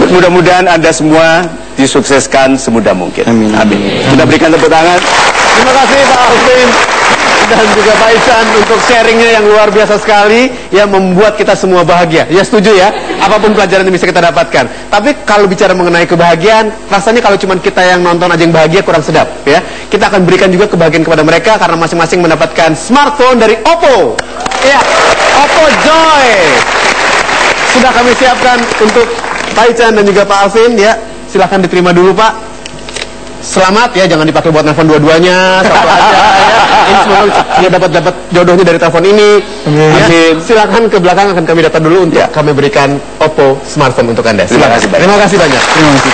Mudah-mudahan Anda semua disukseskan semudah mungkin. Amin. Amin. Kita berikan tepuk tangan. Terima kasih Pak Alvin dan juga Pak Ican untuk sharingnya yang luar biasa sekali, yang membuat kita semua bahagia. Ya setuju ya, apapun pelajaran yang bisa kita dapatkan. Tapi kalau bicara mengenai kebahagiaan, rasanya kalau cuma kita yang nonton aja yang bahagia kurang sedap ya. Kita akan berikan juga kebahagiaan kepada mereka karena masing-masing mendapatkan smartphone dari Oppo. Ya, Oppo Joy. Sudah kami siapkan untuk Pak Ican dan juga Pak Alvin ya. Silahkan diterima dulu Pak. Selamat ya, jangan dipakai buat nelfon dua-duanya, satu aja ya. Ini semoga dapat jodohnya dari telepon ini. Amin. Ya. Silakan ke belakang, akan kami data dulu untuk kami berikan Oppo smartphone untuk Anda. Terima kasih banyak. Terima kasih banyak. Terima kasih.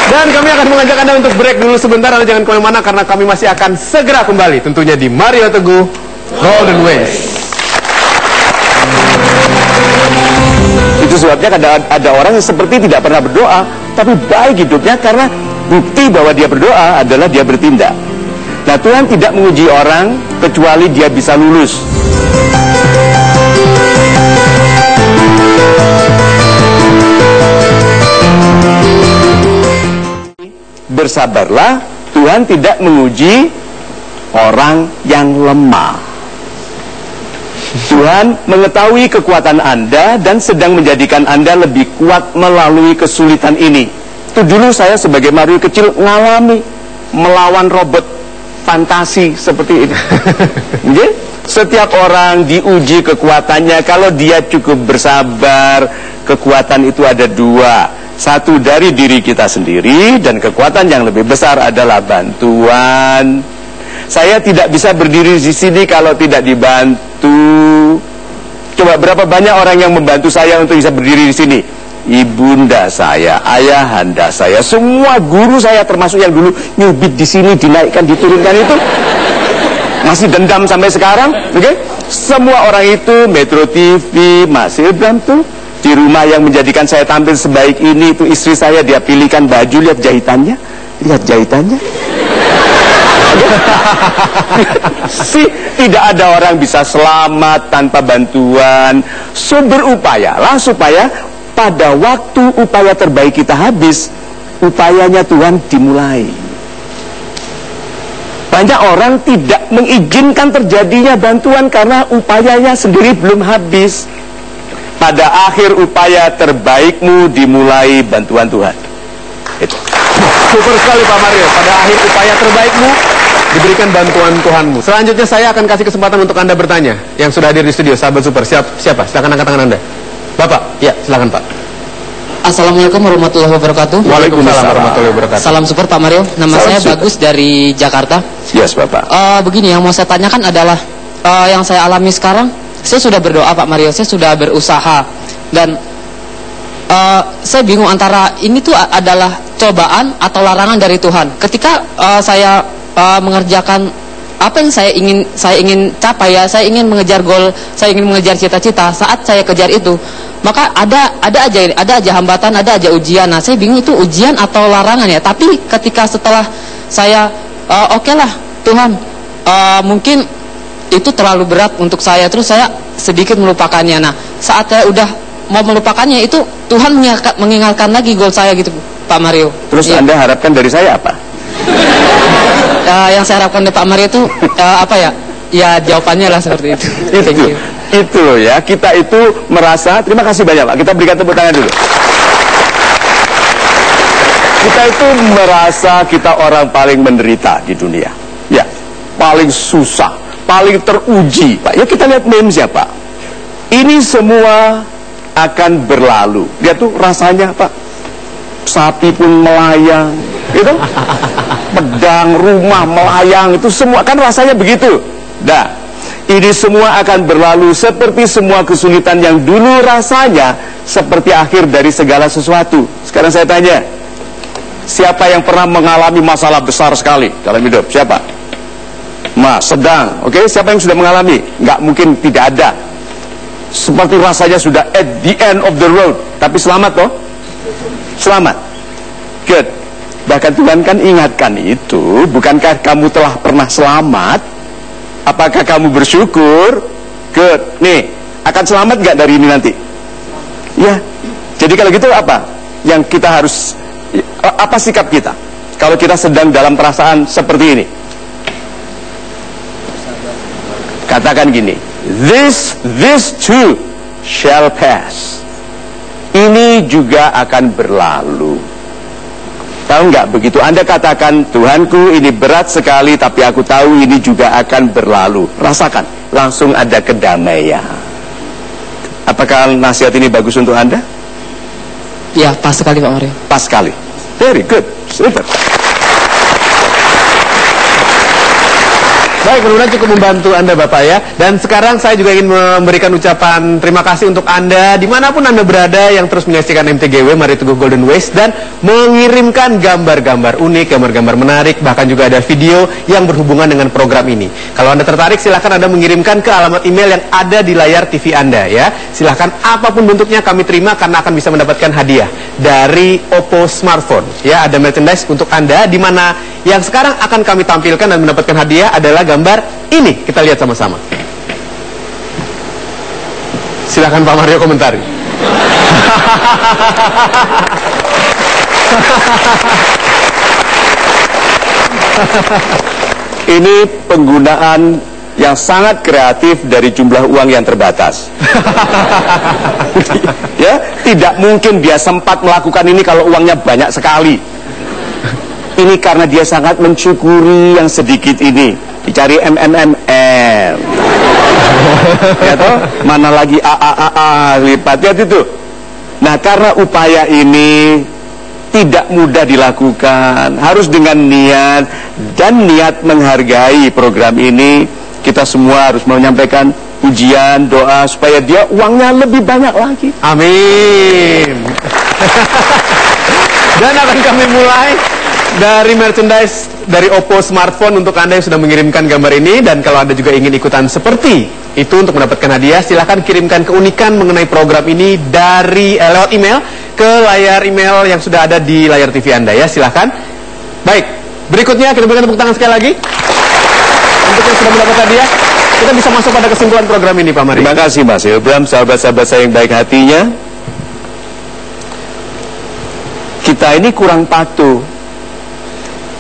Dan kami akan mengajak Anda untuk break dulu sebentar. Anda jangan kemana-mana karena kami masih akan segera kembali. Tentunya di Mario Teguh Golden Ways. Itu sebabnya ada orang yang seperti tidak pernah berdoa, tapi baik hidupnya karena bukti bahwa dia berdoa adalah dia bertindak. Nah, Tuhan tidak menguji orang kecuali dia bisa lulus. Bersabarlah, Tuhan tidak menguji orang yang lemah. Tuhan mengetahui kekuatan Anda dan sedang menjadikan Anda lebih kuat melalui kesulitan ini. Itu dulu saya sebagai Mario kecil ngalami melawan robot fantasi seperti ini. Jadi, setiap orang diuji kekuatannya. Kalau dia cukup bersabar, kekuatan itu ada dua. Satu dari diri kita sendiri, dan kekuatan yang lebih besar adalah bantuan. Saya tidak bisa berdiri di sini kalau tidak dibantu. Coba berapa banyak orang yang membantu saya untuk bisa berdiri di sini? ibunda saya, ayahanda saya, semua guru saya termasuk yang dulu nyubit di sini, dinaikkan, diturunkan itu masih dendam sampai sekarang, oke? Semua orang itu Metro TV, Mas Ilham tuh di rumah yang menjadikan saya tampil sebaik ini itu istri saya, dia pilihkan baju, lihat jahitannya, tidak ada orang bisa selamat tanpa bantuan. So berupayalah supaya pada waktu upaya terbaik kita habis, upayanya Tuhan dimulai. Banyak orang tidak mengizinkan terjadinya bantuan karena upayanya sendiri belum habis. Pada akhir upaya terbaikmu dimulai bantuan Tuhan. Itu. Super sekali Pak Mario. Pada akhir upaya terbaikmu diberikan bantuan Tuhanmu. Selanjutnya saya akan kasih kesempatan untuk Anda bertanya. Yang sudah hadir di studio, sahabat Super. Siapa? Silakan angkat tangan Anda. Bapak, ya silakan Pak. Assalamualaikum warahmatullahi wabarakatuh. Waalaikumsalam warahmatullahi wabarakatuh. Salam Super Pak Mario. Nama saya Bagus dari Jakarta. Yes Bapak. Begini, yang mau saya tanyakan adalah yang saya alami sekarang. Saya sudah berdoa Pak Mario, saya sudah berusaha dan saya bingung antara ini tuh adalah cobaan atau larangan dari Tuhan. Ketika saya mengerjakan apa yang saya ingin capai, ya, saya ingin mengejar goal, saya ingin mengejar cita-cita. Saat saya kejar itu, maka ada aja hambatan, ada aja ujian. Nah, saya bingung itu ujian atau larangan ya. Tapi ketika setelah saya oke lah Tuhan, mungkin itu terlalu berat untuk saya, terus saya sedikit melupakannya. Nah, saat saya udah mau melupakannya, itu Tuhan mengingatkan lagi goal saya gitu Pak Mario. Terus ya. Anda harapkan dari saya apa? Yang saya harapkan dari Pak Mario itu apa ya? Ya jawabannya lah seperti itu. Itu loh ya, kita itu merasa, terima kasih banyak Pak, kita berikan tepuk tangan dulu. Kita itu merasa kita orang paling menderita di dunia. Ya, paling susah, paling teruji Pak. Ya kita lihat memes ya Pak. Ini semua akan berlalu. Lihat tuh rasanya Pak, sapi pun melayang, gitu. Pedang, rumah melayang, itu semua kan rasanya begitu. Nah, ini semua akan berlalu seperti semua kesulitan yang dulu rasanya seperti akhir dari segala sesuatu. Sekarang saya tanya, siapa yang pernah mengalami masalah besar sekali dalam hidup? Siapa? Sedang, oke? Siapa yang sudah mengalami? Nggak mungkin tidak ada. Seperti rasanya sudah at the end of the road. Tapi selamat toh? Selamat. Good. Bahkan Tuhan kan ingatkan itu. Bukankah kamu telah pernah selamat? Apakah kamu bersyukur? Good. Nih, akan selamat nggak dari ini nanti? Ya. Jadi kalau gitu apa? Yang kita harus, apa sikap kita kalau kita sedang dalam perasaan seperti ini? Katakan gini, this too shall pass. Ini juga akan berlalu. Tahu nggak, begitu Anda katakan, Tuhanku ini berat sekali, tapi aku tahu ini juga akan berlalu. Rasakan, langsung ada kedamaian. Apakah nasihat ini bagus untuk Anda? Ya, pas sekali Pak Mario. Pas sekali. Very good. Super. Baik, mudah-mudahan cukup membantu Anda Bapak ya. Dan sekarang saya juga ingin memberikan ucapan terima kasih untuk Anda dimanapun Anda berada yang terus menyaksikan MTGW Mario Teguh Golden Ways dan mengirimkan gambar-gambar unik, gambar-gambar menarik, bahkan juga ada video yang berhubungan dengan program ini. Kalau Anda tertarik, silahkan Anda mengirimkan ke alamat email yang ada di layar TV Anda ya. Silahkan, apapun bentuknya kami terima karena akan bisa mendapatkan hadiah dari Oppo Smartphone. Ya, ada merchandise untuk Anda di mana yang sekarang akan kami tampilkan dan mendapatkan hadiah adalah gambar ini. Kita lihat sama-sama. Silakan Pak Mario komentari. Ini penggunaan yang sangat kreatif dari jumlah uang yang terbatas. Ya, tidak mungkin dia sempat melakukan ini kalau uangnya banyak sekali. Ini karena dia sangat mensyukuri yang sedikit ini. Dicari MMMM. Ya toh? Mana lagi AAAA lipat, lihat itu. Nah, karena upaya ini tidak mudah dilakukan, harus dengan niat dan niat menghargai program ini. Kita semua harus menyampaikan pujian, doa supaya dia uangnya lebih banyak lagi. Amin. Dan akan kami mulai dari merchandise dari Oppo smartphone untuk Anda yang sudah mengirimkan gambar ini. Dan kalau Anda juga ingin ikutan seperti itu untuk mendapatkan hadiah, silahkan kirimkan keunikan mengenai program ini dari lewat email ke layar email yang sudah ada di layar TV Anda ya, silahkan. Baik, berikutnya kita berikan tepuk tangan sekali lagi untuk yang sudah mendapat hadiah. Kita bisa masuk pada kesimpulan program ini, Pak Mari. Terima kasih Mas Ilham, sahabat-sahabat saya yang baik hatinya. Kita ini kurang patuh.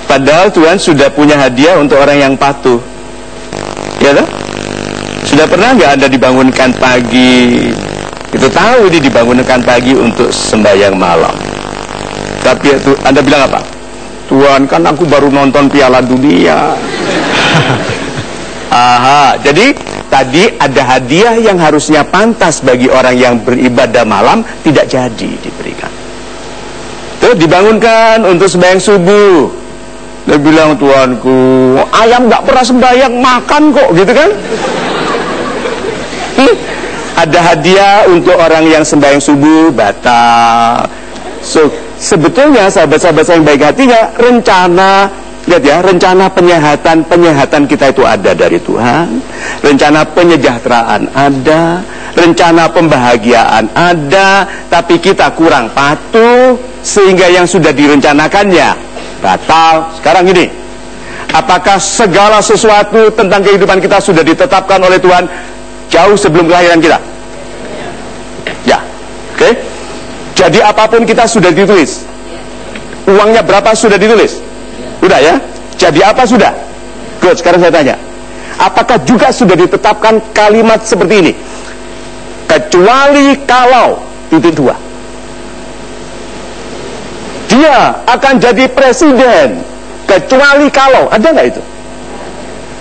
Padahal Tuhan sudah punya hadiah untuk orang yang patuh. Ya kan? Sudah pernah nggak Anda dibangunkan pagi? Kita tahu ini dibangunkan pagi untuk sembahyang malam. Tapi itu Anda bilang apa? Tuhan, kan aku baru nonton Piala Dunia. Aha, jadi tadi ada hadiah yang harusnya pantas bagi orang yang beribadah malam tidak jadi diberikan. Terus dibangunkan untuk sembahyang subuh. Dia bilang, Tuanku, ayam nggak pernah sembahyang makan kok, gitu kan? Ada hadiah untuk orang yang sembahyang subuh batal. So, sebetulnya sahabat-sahabat saya yang baik hatinya, rencana, lihat ya, rencana penyehatan kita itu ada dari Tuhan. Rencana penyejahteraan ada, rencana pembahagiaan ada, tapi kita kurang patuh sehingga yang sudah direncanakannya batal. Sekarang gini, apakah segala sesuatu tentang kehidupan kita sudah ditetapkan oleh Tuhan jauh sebelum kelahiran kita? Ya, oke. Jadi apapun kita sudah ditulis. Uangnya berapa sudah ditulis? Udah ya? Jadi apa sudah? Good, sekarang saya tanya, apakah juga sudah ditetapkan kalimat seperti ini? Kecuali kalau titik dua, dia akan jadi presiden. Kecuali kalau, ada nggak itu?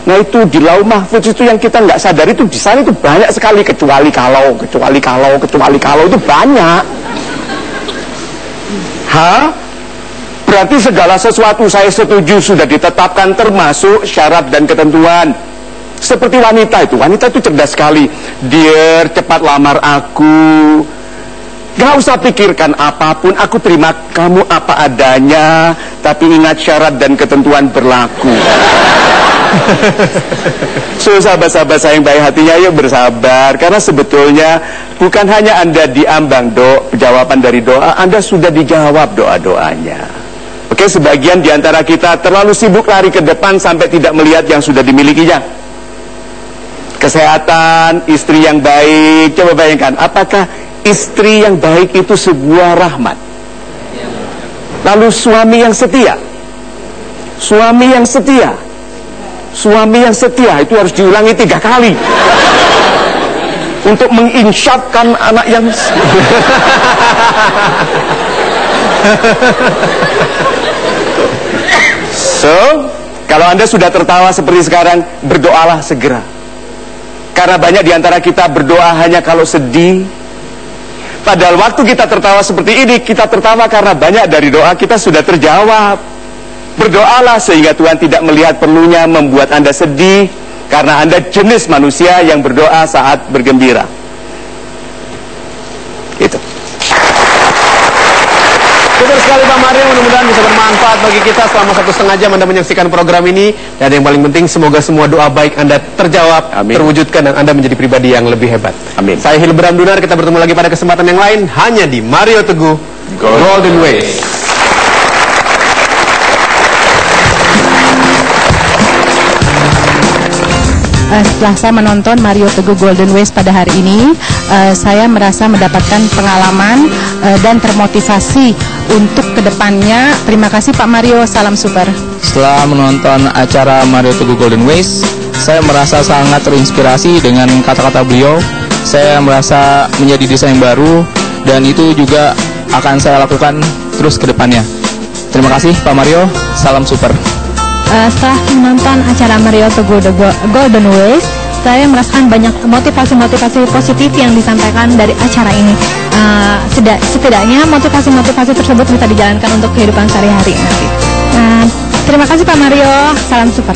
Nah itu di Lauh Mahfudz itu yang kita nggak sadari, itu di sana itu banyak sekali kecuali kalau itu banyak. Berarti segala sesuatu saya setuju sudah ditetapkan termasuk syarat dan ketentuan. Seperti wanita itu cerdas sekali. Dear, cepat lamar aku. Gak usah pikirkan apapun, aku terima kamu apa adanya, tapi ingat syarat dan ketentuan berlaku. So, sahabat-sahabat saya yang baik hatinya, yuk bersabar. Karena sebetulnya bukan hanya Anda diambang jawaban dari doa, Anda sudah dijawab doa-doanya. Oke, sebagian di antara kita terlalu sibuk lari ke depan sampai tidak melihat yang sudah dimilikinya. Kesehatan, istri yang baik. Coba bayangkan, apakah istri yang baik itu sebuah rahmat? Lalu suami yang setia. Suami yang setia. Suami yang setia itu harus diulangi 3 kali untuk menginsyafkan anak yang So, kalau Anda sudah tertawa seperti sekarang, berdoalah segera. Karena banyak di antara kita berdoa hanya kalau sedih. Padahal waktu kita tertawa seperti ini, kita tertawa karena banyak dari doa kita sudah terjawab. Berdoalah sehingga Tuhan tidak melihat perlunya membuat Anda sedih, karena Anda jenis manusia yang berdoa saat bergembira. Itu. Betul sekali Pak Mario, mudah-mudahan bisa bermanfaat bagi kita selama 1,5 jam Anda menyaksikan program ini. Dan yang paling penting, semoga semua doa baik Anda terjawab, amin, terwujudkan, dan Anda menjadi pribadi yang lebih hebat. Amin. Saya Hilbram Dunar, kita bertemu lagi pada kesempatan yang lain hanya di Mario Teguh Golden Ways. Setelah saya menonton Mario Teguh Golden Ways pada hari ini, saya merasa mendapatkan pengalaman dan termotivasi untuk kedepannya. Terima kasih Pak Mario, salam super. Setelah menonton acara Mario Teguh Golden Ways, saya merasa sangat terinspirasi dengan kata-kata beliau. Saya merasa menjadi desain baru, dan itu juga akan saya lakukan terus ke depannya. Terima kasih Pak Mario, salam super. Setelah menonton acara Mario Teguh Golden Ways, saya merasakan banyak motivasi-motivasi positif yang disampaikan dari acara ini. Setidaknya motivasi-motivasi tersebut bisa dijalankan untuk kehidupan sehari-hari nanti. Terima kasih Pak Mario, salam super.